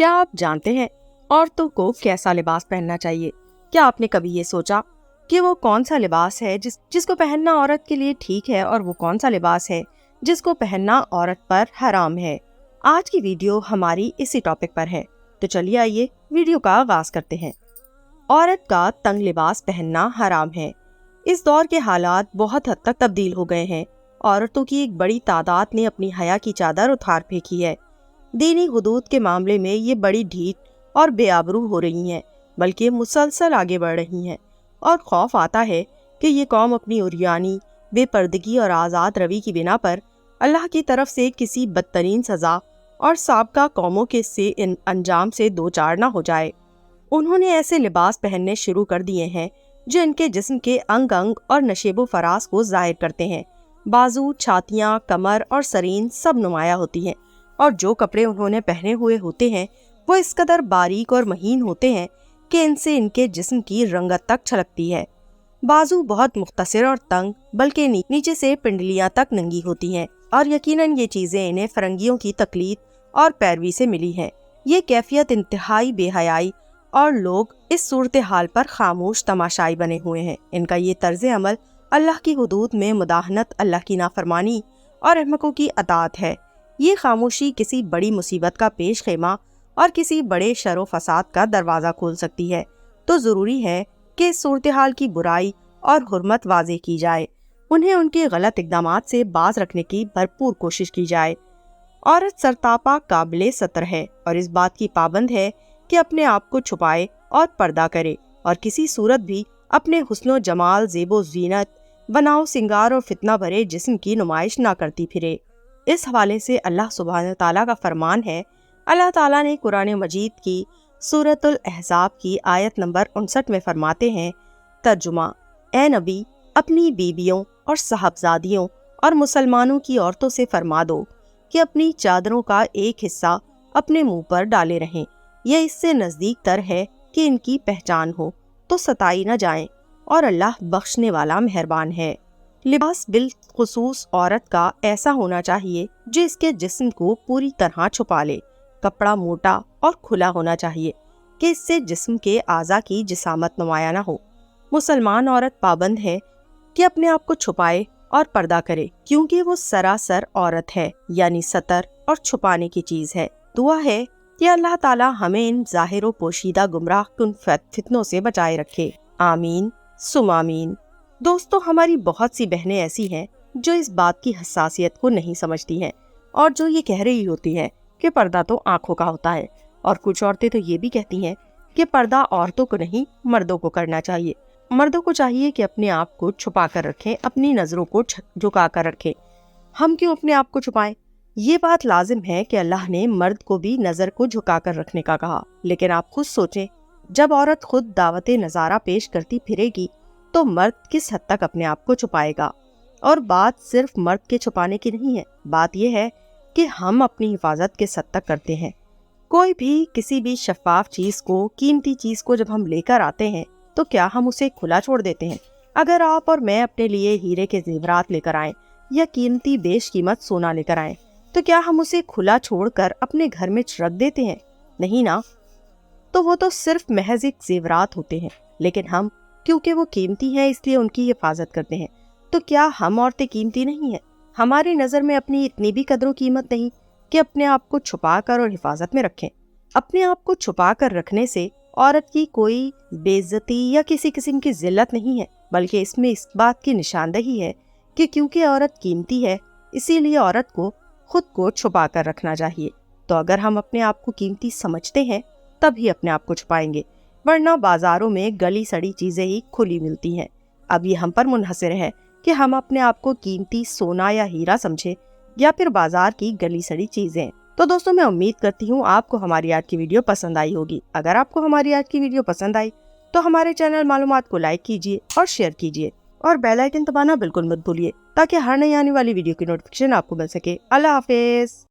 کیا آپ جانتے ہیں عورتوں کو کیسا لباس پہننا چاہیے؟ کیا آپ نے کبھی یہ سوچا کہ وہ کون سا لباس ہے جس کو پہننا عورت کے لیے ٹھیک ہے اور وہ کون سا لباس ہے جس کو پہننا عورت پر حرام ہے؟ آج کی ویڈیو ہماری اسی ٹاپک پر ہے، تو چلیے آئیے ویڈیو کا آغاز کرتے ہیں۔ عورت کا تنگ لباس پہننا حرام ہے۔ اس دور کے حالات بہت حد تک تبدیل ہو گئے ہیں۔ عورتوں کی ایک بڑی تعداد نے اپنی حیا کی چادر اتار پھینکی ہے۔ دینی حدود کے معاملے میں یہ بڑی ڈھیٹ اور بے آبرو ہو رہی ہیں، بلکہ مسلسل آگے بڑھ رہی ہیں، اور خوف آتا ہے کہ یہ قوم اپنی عریانی، بے پردگی اور آزاد روی کی بنا پر اللہ کی طرف سے کسی بدترین سزا اور سابقہ قوموں کے انجام سے دوچار نہ ہو جائے۔ انہوں نے ایسے لباس پہننے شروع کر دیے ہیں جو ان کے جسم کے انگ انگ اور نشیب و فراز کو ظاہر کرتے ہیں۔ بازو، چھاتیاں، کمر اور سرین سب نمایاں ہوتی ہیں، اور جو کپڑے انہوں نے پہنے ہوئے ہوتے ہیں وہ اس قدر باریک اور مہین ہوتے ہیں کہ ان سے ان کے جسم کی رنگت تک چھلکتی ہے۔ بازو بہت مختصر اور تنگ، بلکہ نیچے سے پنڈلیاں تک ننگی ہوتی ہیں، اور یقیناً یہ چیزیں انہیں فرنگیوں کی تقلید اور پیروی سے ملی ہیں۔ یہ کیفیت انتہائی بے حیائی، اور لوگ اس صورتحال پر خاموش تماشائی بنے ہوئے ہیں۔ ان کا یہ طرز عمل اللہ کی حدود میں مداہنت، اللہ کی نافرمانی اور احمقوں کی اطاعت ہے۔ یہ خاموشی کسی بڑی مصیبت کا پیش خیمہ اور کسی بڑے شر و فساد کا دروازہ کھول سکتی ہے، تو ضروری ہے کہ اس صورتحال کی برائی اور حرمت واضح کی جائے، انہیں ان کے غلط اقدامات سے باز رکھنے کی بھرپور کوشش کی جائے۔ عورت سرتاپا قابل ستر ہے اور اس بات کی پابند ہے کہ اپنے آپ کو چھپائے اور پردہ کرے، اور کسی صورت بھی اپنے حسن و جمال، زیب و زینت، بناؤ سنگار اور فتنہ بھرے جسم کی نمائش نہ کرتی پھرے۔ اس حوالے سے اللہ سبحانہ تعالیٰ کا فرمان ہے۔ اللہ تعالیٰ نے قرآن مجید کی سورۃ الاحزاب کی آیت نمبر 59 میں فرماتے ہیں، ترجمہ: اے نبی، اپنی بیویوں اور صاحبزادیوں اور مسلمانوں کی عورتوں سے فرما دو کہ اپنی چادروں کا ایک حصہ اپنے منہ پر ڈالے رہیں، یہ اس سے نزدیک تر ہے کہ ان کی پہچان ہو تو ستائی نہ جائیں، اور اللہ بخشنے والا مہربان ہے۔ لباس بالخصوص عورت کا ایسا ہونا چاہیے جو اس کے جسم کو پوری طرح چھپا لے۔ کپڑا موٹا اور کھلا ہونا چاہیے کہ اس سے جسم کے اعضاء کی جسامت نمایاں نہ ہو۔ مسلمان عورت پابند ہے کہ اپنے آپ کو چھپائے اور پردہ کرے، کیونکہ وہ سراسر عورت ہے، یعنی ستر اور چھپانے کی چیز ہے۔ دعا ہے کہ اللہ تعالی ہمیں ان ظاہر و پوشیدہ گمراہ کن فتنوں سے بچائے رکھے، آمین ثم آمین۔ دوستو، ہماری بہت سی بہنیں ایسی ہیں جو اس بات کی حساسیت کو نہیں سمجھتی ہیں، اور جو یہ کہہ رہی ہوتی ہیں کہ پردہ تو آنکھوں کا ہوتا ہے، اور کچھ عورتیں تو یہ بھی کہتی ہیں کہ پردہ عورتوں کو نہیں مردوں کو کرنا چاہیے۔ مردوں کو چاہیے کہ اپنے آپ کو چھپا کر رکھیں، اپنی نظروں کو جھکا کر رکھیں۔ ہم کیوں اپنے آپ کو چھپائیں؟ یہ بات لازم ہے کہ اللہ نے مرد کو بھی نظر کو جھکا کر رکھنے کا کہا، لیکن آپ خود سوچیں، جب عورت خود دعوت نظارہ پیش کرتی پھرے گی تو مرد کس حد تک اپنے آپ کو چھپائے گا؟ اور بات صرف مرد کے چھپانے کی نہیں ہے، بات یہ ہے کہ ہم اپنی حفاظت کس حد تک کرتے ہیں۔ کوئی بھی کسی بھی شفاف چیز کو، قیمتی چیز کو جب ہم لے کر آتے ہیں تو کیا ہم اسے کھلا چھوڑ دیتے ہیں؟ اگر آپ اور میں اپنے لیے ہیرے کے زیورات لے کر آئیں یا قیمتی بیش قیمت سونا لے کر آئیں تو کیا ہم اسے کھلا چھوڑ کر اپنے گھر میں رکھ دیتے ہیں؟ نہیں نا۔ تو وہ تو صرف محض ایک زیورات ہوتے ہیں، لیکن ہم کیونکہ وہ قیمتی ہیں اس لیے ان کی حفاظت کرتے ہیں۔ تو کیا ہم عورتیں قیمتی نہیں ہیں؟ ہماری نظر میں اپنی اتنی بھی قدر و قیمت نہیں کہ اپنے آپ کو چھپا کر اور حفاظت میں رکھیں؟ اپنے آپ کو چھپا کر رکھنے سے عورت کی کوئی بے عزتی یا کسی قسم کی ذلت نہیں ہے، بلکہ اس میں اس بات کی نشاندہی ہے کہ کیونکہ عورت قیمتی ہے اسی لیے عورت کو خود کو چھپا کر رکھنا چاہیے۔ تو اگر ہم اپنے آپ کو قیمتی سمجھتے ہیں تب ہی اپنے آپ کو چھپائیں گے، ورنہ بازاروں میں گلی سڑی چیزیں ہی کھلی ملتی ہیں۔ اب یہ ہم پر منحصر ہے کہ ہم اپنے آپ کو قیمتی سونا یا ہیرا سمجھے یا پھر بازار کی گلی سڑی چیزیں۔ تو دوستوں، میں امید کرتی ہوں آپ کو ہماری آج کی ویڈیو پسند آئی ہوگی۔ اگر آپ کو ہماری آج کی ویڈیو پسند آئی تو ہمارے چینل معلومات کو لائک کیجیے اور شیئر کیجیے، اور بیل آئیکن دبانا بالکل مت بھولیے تاکہ ہر نئی آنے والی ویڈیو کی نوٹیفیکیشن آپ کو مل سکے۔ اللہ حافظ۔